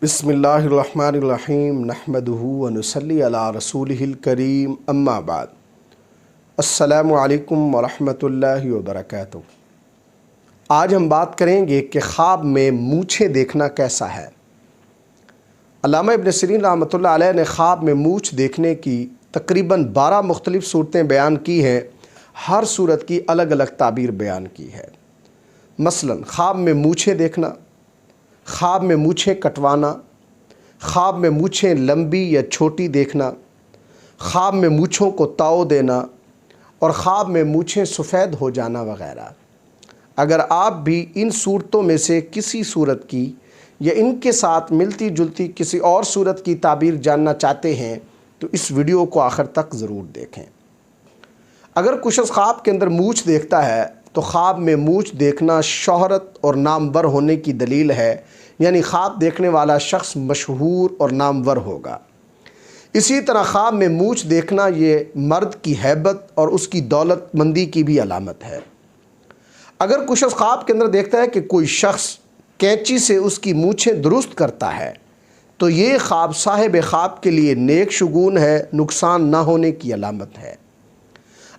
بسم اللہ الرحمن الرحیم نحمدہ ونصلی علی رسولہ الکریم اما بعد السلام علیکم ورحمۃ اللہ وبرکاتہ۔ آج ہم بات کریں گے کہ خواب میں مونچھیں دیکھنا کیسا ہے۔ علامہ ابن سیرین رحمۃ اللہ علیہ نے خواب میں مونچھ دیکھنے کی تقریباً 12 مختلف صورتیں بیان کی ہیں، ہر صورت کی الگ الگ تعبیر بیان کی ہے۔ مثلاً خواب میں مونچھیں دیکھنا، خواب میں مونچھیں کٹوانا، خواب میں مونچھیں لمبی یا چھوٹی دیکھنا، خواب میں مونچھوں کو تاؤ دینا اور خواب میں مونچھیں سفید ہو جانا وغیرہ۔ اگر آپ بھی ان صورتوں میں سے کسی صورت کی یا ان کے ساتھ ملتی جلتی کسی اور صورت کی تعبیر جاننا چاہتے ہیں تو اس ویڈیو کو آخر تک ضرور دیکھیں۔ اگر کچھ شخص خواب کے اندر مونچھ دیکھتا ہے تو خواب میں مونچھ دیکھنا شہرت اور نامور ہونے کی دلیل ہے، یعنی خواب دیکھنے والا شخص مشہور اور نامور ہوگا۔ اسی طرح خواب میں مونچھ دیکھنا یہ مرد کی ہیبت اور اس کی دولت مندی کی بھی علامت ہے۔ اگر کچھ شخص خواب کے اندر دیکھتا ہے کہ کوئی شخص کینچی سے اس کی مونچھیں درست کرتا ہے تو یہ خواب صاحب خواب کے لیے نیک شگون ہے، نقصان نہ ہونے کی علامت ہے۔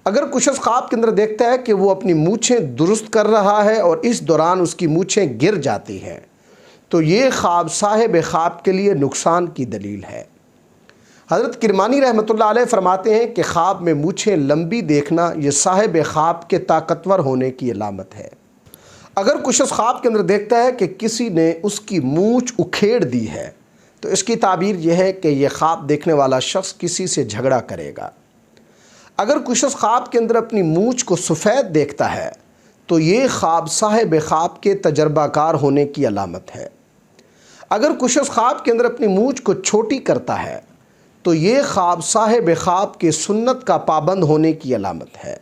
اگر کچھ شخص خواب کے اندر دیکھتا ہے کہ وہ اپنی مونچھیں درست کر رہا ہے اور اس دوران اس کی مونچھیں گر جاتی ہیں تو یہ خواب صاحب خواب کے لیے نقصان کی دلیل ہے۔ حضرت کرمانی رحمۃ اللہ علیہ فرماتے ہیں کہ خواب میں مونچھیں لمبی دیکھنا یہ صاحب خواب کے طاقتور ہونے کی علامت ہے۔ اگر کچھ شخص خواب کے اندر دیکھتا ہے کہ کسی نے اس کی مونچھ اکھیڑ دی ہے تو اس کی تعبیر یہ ہے کہ یہ خواب دیکھنے والا شخص کسی سے جھگڑا کرے گا۔ اگر کچھ شخص خواب کے اندر اپنی مونچھ کو سفید دیکھتا ہے تو یہ خواب صاحب خواب کے تجربہ کار ہونے کی علامت ہے۔ اگر کچھ شخص خواب کے اندر اپنی مونچھ کو چھوٹی کرتا ہے تو یہ خواب صاحب خواب کے سنت کا پابند ہونے کی علامت ہے۔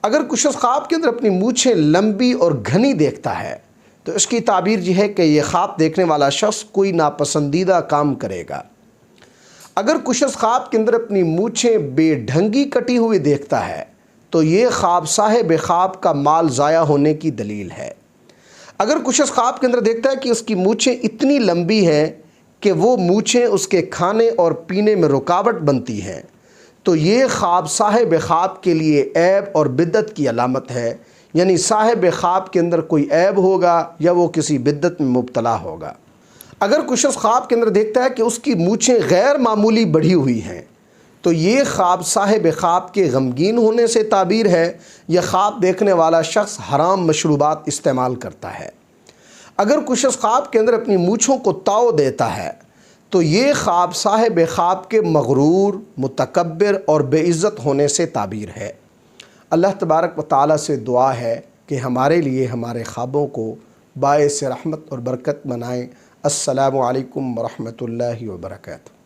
اگر کچھ شخص خواب کے اندر اپنی مونچھیں لمبی اور گھنی دیکھتا ہے تو اس کی تعبیر یہ ہے کہ یہ خواب دیکھنے والا شخص کوئی ناپسندیدہ کام کرے گا۔ اگر کچھ شخص خواب کے اندر اپنی مونچھیں بے ڈھنگی کٹی ہوئی دیکھتا ہے تو یہ خواب صاحب خواب کا مال ضائع ہونے کی دلیل ہے۔ اگر کچھ شخص خواب کے اندر دیکھتا ہے کہ اس کی مونچھیں اتنی لمبی ہیں کہ وہ مونچھیں اس کے کھانے اور پینے میں رکاوٹ بنتی ہیں تو یہ خواب صاحب خواب کے لیے عیب اور بدعت کی علامت ہے، یعنی صاحب خواب کے اندر کوئی عیب ہوگا یا وہ کسی بدعت میں مبتلا ہوگا۔ اگر کچھ شخص خواب کے اندر دیکھتا ہے کہ اس کی مونچھیں غیر معمولی بڑھی ہوئی ہیں تو یہ خواب صاحب خواب کے غمگین ہونے سے تعبیر ہے یا خواب دیکھنے والا شخص حرام مشروبات استعمال کرتا ہے۔ اگر کچھ شخص خواب کے اندر اپنی مونچھوں کو تاؤ دیتا ہے تو یہ خواب صاحب خواب کے مغرور، متکبر اور بے عزت ہونے سے تعبیر ہے۔ اللہ تبارک و تعالیٰ سے دعا ہے کہ ہمارے لیے ہمارے خوابوں کو باعث رحمت اور برکت بنائیں۔ السلام علیکم ورحمۃ اللہ وبرکاتہ۔